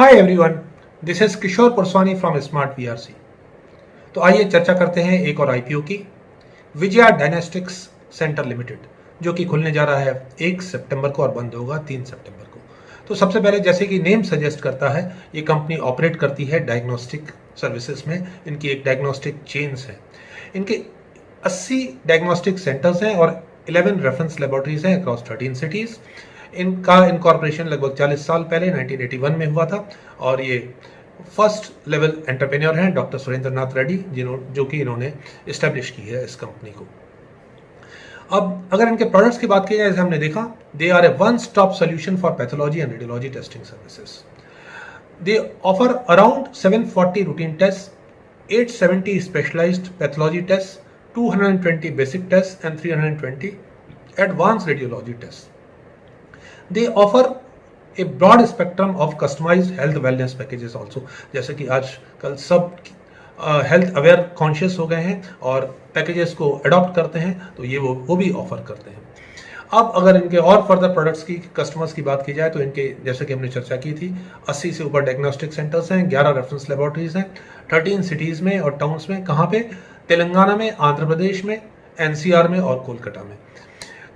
Hi everyone, this is Kishore Purswani from smart VRC. तो आइए चर्चा करते हैं एक और आईपीओ की, विजया डायग्नोस्टिक्स सेंटर लिमिटेड, जो कि खुलने जा रहा है 1 सितंबर को और बंद होगा 3 सितंबर को। तो सबसे पहले, जैसे कि नेम सजेस्ट करता है, ये कंपनी ऑपरेट करती है डायग्नोस्टिक सर्विसेज में। इनकी एक डायग्नोस्टिक चेन्स है। इनके 80 डायग्नोस्टिक सेंटर्स हैं और 11 रेफरेंस लेबोरेटरीज हैं अक्रॉस 13 सिटीज़। इनका इनकॉर्पोरेशन लगभग 40 साल पहले 1981 में हुआ था और ये फर्स्ट लेवल एंटरप्रेन्योर हैं डॉक्टर सुरेंद्र नाथ रेड्डी, जो कि इन्होंने इस्टेब्लिश की है इस कंपनी को। अब अगर इनके प्रोडक्ट्स की बात की जाए, जैसे हमने देखा, they are a one stop solution for pathology and radiology testing services. They offer around 740 routine test, 870 specialised pathology test, 220 basic test and 320 advance radiology test. They offer a broad spectrum of customized health wellness packages also, जैसे कि आजकल सब health aware conscious हो गए हैं और packages को adopt करते हैं, तो ये वो भी ऑफर करते हैं। अब अगर इनके और फर्दर प्रोडक्ट्स की, कस्टमर्स की बात की जाए, तो इनके, जैसे कि हमने चर्चा की थी, 80 से ऊपर डायग्नोस्टिक सेंटर्स हैं, 11 रेफरेंस लेबोरेटरीज हैं, 13 सिटीज़ में और टाउन्स में। कहाँ पे? तेलंगाना में, आंध्र प्रदेश में, एनसीआर में और कोलकाता में।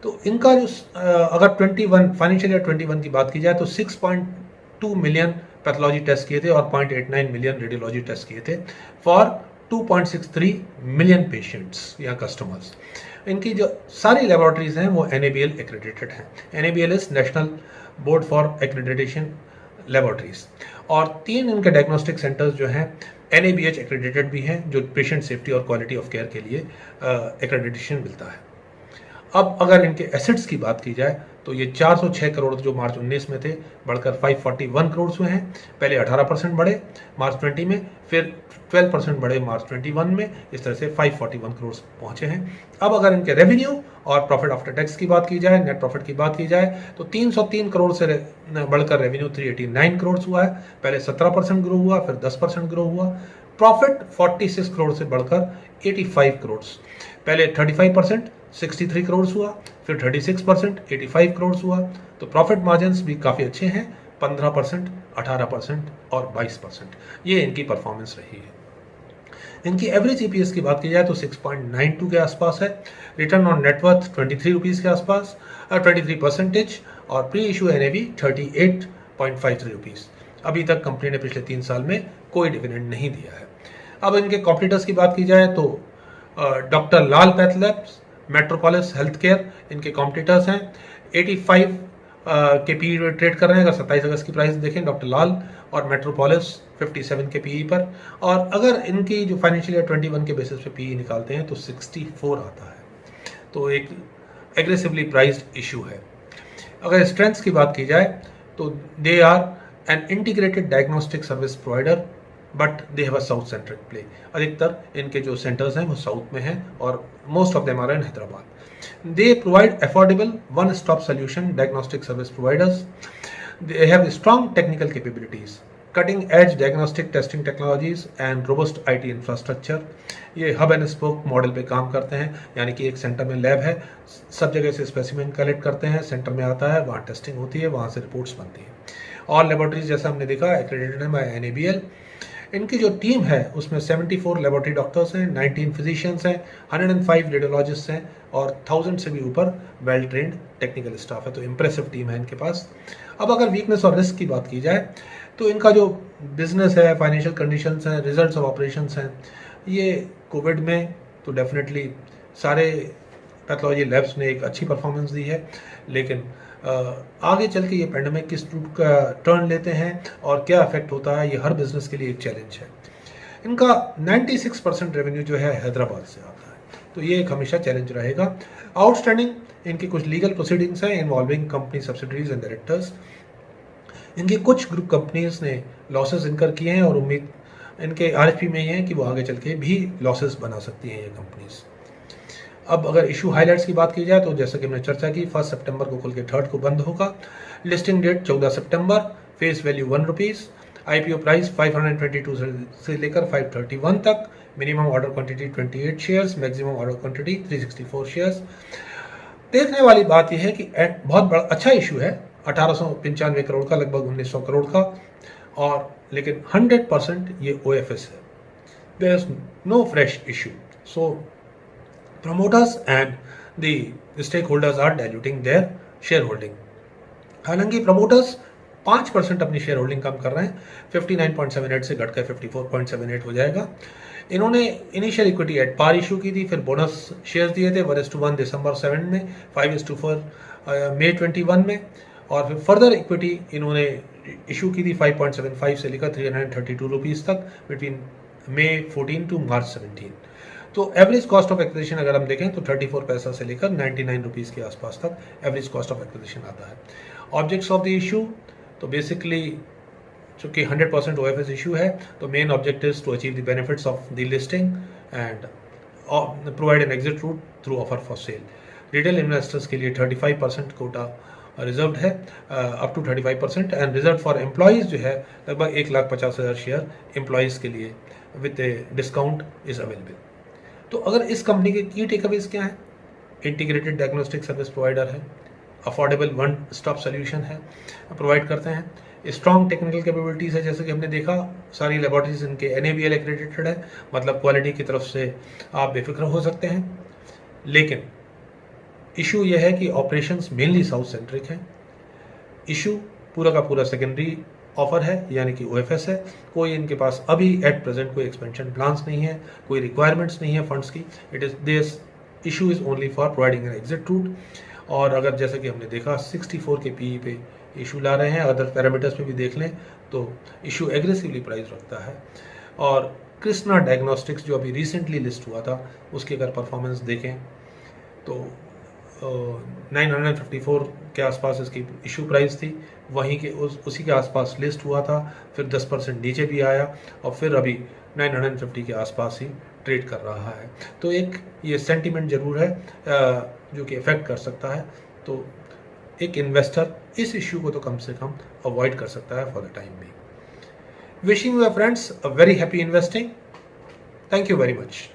तो इनका जो अगर 21 फाइनेंशियल ईयर 21 की बात की जाए तो 6.2 मिलियन पैथोलॉजी टेस्ट किए थे और 0.89 मिलियन रेडियोलॉजी टेस्ट किए थे फॉर 2.63 मिलियन पेशेंट्स या कस्टमर्स। इनकी जो सारी लेबोरेटरीज हैं वो NABL एक्रेडिटेड हैं। NABL is national board for accreditation laboratories. और 3 इनके डायग्नोस्टिक सेंटर्स जो हैं NABH एक्रेडिटेड भी हैं, जो पेशेंट सेफ्टी और क्वालिटी ऑफ केयर के लिए एक्रेडिटेशन मिलता है। अब अगर इनके एसेट्स की बात की जाए तो ये 406 करोड़ जो मार्च 19 में थे, बढ़कर 541 करोड़ हुए हैं। पहले 18% बढ़े मार्च 20 में, फिर 12% बढ़े मार्च 21 में, इस तरह से 541 करोड़ पहुंचे हैं। अब अगर इनके रेवेन्यू और प्रॉफिट आफ्टर टैक्स की बात की जाए, नेट प्रॉफिट की बात की जाए, तो 303 करोड़ से बढ़कर रेवेन्यू 389 करोड़ हुआ है। पहले 17% ग्रो हुआ, फिर 10% ग्रो हुआ। प्रॉफिट 46 करोड़ से बढ़कर 85 करोड़, पहले 35% 63 करोड़ हुआ, फिर 36% 85 करोड़ हुआ। तो प्रॉफिट मार्जिन्स भी काफ़ी अच्छे हैं, 15%, 18% और 22%। ये इनकी परफॉर्मेंस रही है। इनकी एवरेज EPS की बात की जाए तो 6.92 के आसपास है। रिटर्न ऑन नेटवर्थ 23 रुपीज़ के आसपास, 23%, और प्री इशू NAV 38.53 रुपीज़। अभी तक कंपनी ने पिछले 3 साल में कोई डिविडेंड नहीं दिया है। अब इनके कॉम्पिटिटर्स की बात की जाए तो doctor Lal path labs, Metropolis health care इनके कॉम्पिटिटर्स हैं। 85 के पी ट्रेड कर रहे हैं। अगर 27 अगस्त की प्राइस देखें डॉक्टर लाल और मेट्रोपोलिस 57 के पीई पर, और अगर इनकी जो फाइनेंशियल ईयर 21 के बेसिस पे पीई निकालते हैं तो 64 आता है। तो एक एग्रेसिवली प्राइस्ड इशू है। अगर स्ट्रेंथ्स की बात की जाए तो they are an integrated diagnostic service provider, but they have a south centric play. अधिकतर इनके जो सेंटर्स हैं वो साउथ में हैं और most of them are in Hyderabad. They provide affordable one stop solution diagnostic service providers. They have strong technical capabilities, cutting edge diagnostic testing technologies and robust IT infrastructure. ये hub and spoke model पे काम करते हैं, यानी कि एक centre में lab है, सब जगह से स्पेसिमेन कलेक्ट करते हैं, सेंटर में आता है, वहाँ टेस्टिंग होती है, वहाँ से रिपोर्ट्स बनती हैं। और लेबोरेटरीज जैसा हमने देखा एक्रेडिटेड है बाय NABL। इनकी जो टीम है उसमें 74 लेबोरेटरी डॉक्टर्स हैं, 19 फिजिशियंस हैं, 105 रेडियोलॉजिस्ट हैं और 1000 से भी ऊपर वेल ट्रेंड टेक्निकल स्टाफ है। तो इम्प्रेसिव टीम है इनके पास। अब अगर वीकनेस और रिस्क की बात की जाए तो इनका जो बिजनेस है, फाइनेंशियल कंडीशंस हैं, रिजल्ट्स ऑफ ऑपरेशंस हैं, ये कोविड में तो डेफिनेटली सारे पैथोलॉजी लैब्स ने एक अच्छी परफॉर्मेंस दी है, लेकिन आगे चल के ये पेंडेमिक किस रूप का टर्न लेते हैं और क्या इफेक्ट होता है, ये हर बिजनेस के लिए एक चैलेंज है। इनका 96% रेवेन्यू जो है हैदराबाद से आता है, तो ये एक हमेशा चैलेंज रहेगा। आउटस्टैंडिंग इनकी कुछ लीगल प्रोसीडिंग्स हैं involving company subsidiaries and directors. इनकी कुछ ग्रुप कंपनीज ने लॉसेस इनकर किए हैं और उम्मीद इनके RHP में ये है कि वो आगे चल के भी लॉसेस बना सकती हैं ये कंपनीज। अब अगर इशू हाइलाइट्स की बात की जाए तो जैसा कि हमने चर्चा की, 1 सितंबर को खुल के 3 को बंद होगा। लिस्टिंग डेट 14 सितंबर, face value 1 rupees, IPO price 522 से लेकर 531 तक, minimum order quantity 28 shares, maximum order quantity 364 shares. देखने वाली बात यह है कि बहुत बड़ा अच्छा इशू है, 1895 करोड़ का, लगभग 1900 करोड़ का, और लेकिन 100% ये OFS है, there is no fresh issue, so promoters and the stakeholders are diluting their shareholding. हालांकि प्रमोटर्स 5% अपनी शेयर होल्डिंग कम कर रहे हैं, 59.78 से घटकर 54.78 हो जाएगा। इन्होंने initial equity at par issue की थी, फिर बोनस शेयर्स दिए थे 1:1 दिसंबर 7 में, 5:4 मई 21 में, और फिर फर्दर इक्विटी इन्होंने इशू की थी 5.75 से लेकर 332 रुपीज़ तक बिटवीन मई 14 टू मार्च 17। तो एवरेज कॉस्ट ऑफ एक्विजिशन अगर हम देखें तो 34 पैसा से लेकर 99 रुपीज़ के आसपास तक एवरेज कॉस्ट ऑफ एक्विजिशन आता है। ऑब्जेक्ट्स ऑफ द इशू, तो बेसिकली चूँकि 100% OFS इशू है, तो main object is to achieve the benefits of the listing and provide an exit route through offer for sale. Retail investors के लिए 35% quota reserve है, up to 35%, and reserve for employees जो है लगभग 1,50,000 share employees के लिए with a discount is available. तो अगर इस कंपनी के की टेकअवेज क्या है, इंटीग्रेटेड डायग्नोस्टिक सर्विस प्रोवाइडर है, अफोर्डेबल वन स्टॉप सोल्यूशन है, प्रोवाइड करते हैं, स्ट्रॉन्ग टेक्निकल कैपेबिलिटीज़ है, जैसे कि हमने देखा सारी लेबोरेटरीज इनके NABL एक्रेडिटेड है, मतलब क्वालिटी की तरफ से आप बेफिक्र हो सकते हैं। लेकिन इशू यह है कि ऑपरेशंस मेनली साउथ सेंट्रिक हैं, इशू पूरा का पूरा सेकेंडरी ऑफर है यानी कि OFS है, कोई इनके पास अभी एट प्रेजेंट कोई एक्सपेंशन प्लान्स नहीं है, कोई रिक्वायरमेंट्स नहीं है फंड्स की, it is this issue is only for providing N exit root. और अगर जैसे कि हमने देखा 64 के PE पे इशू ला रहे हैं, अदर पैरामीटर्स पे भी देख लें तो इशू एग्रेसिवली प्राइस रखता है। और कृष्णा डायग्नोस्टिक्स जो अभी रिसेंटली लिस्ट हुआ था उसकी अगर परफॉर्मेंस देखें तो 954 के आसपास इसकी इशू प्राइस थी, वहीं के उसी के आसपास लिस्ट हुआ था, फिर 10% नीचे भी आया और फिर अभी 950 के आसपास ही ट्रेड कर रहा है। तो एक ये सेंटीमेंट जरूर है जो कि इफेक्ट कर सकता है, तो एक इन्वेस्टर इस इश्यू को तो कम से कम अवॉइड कर सकता है for the time being. Wishing you friends a very happy investing. Thank you very much.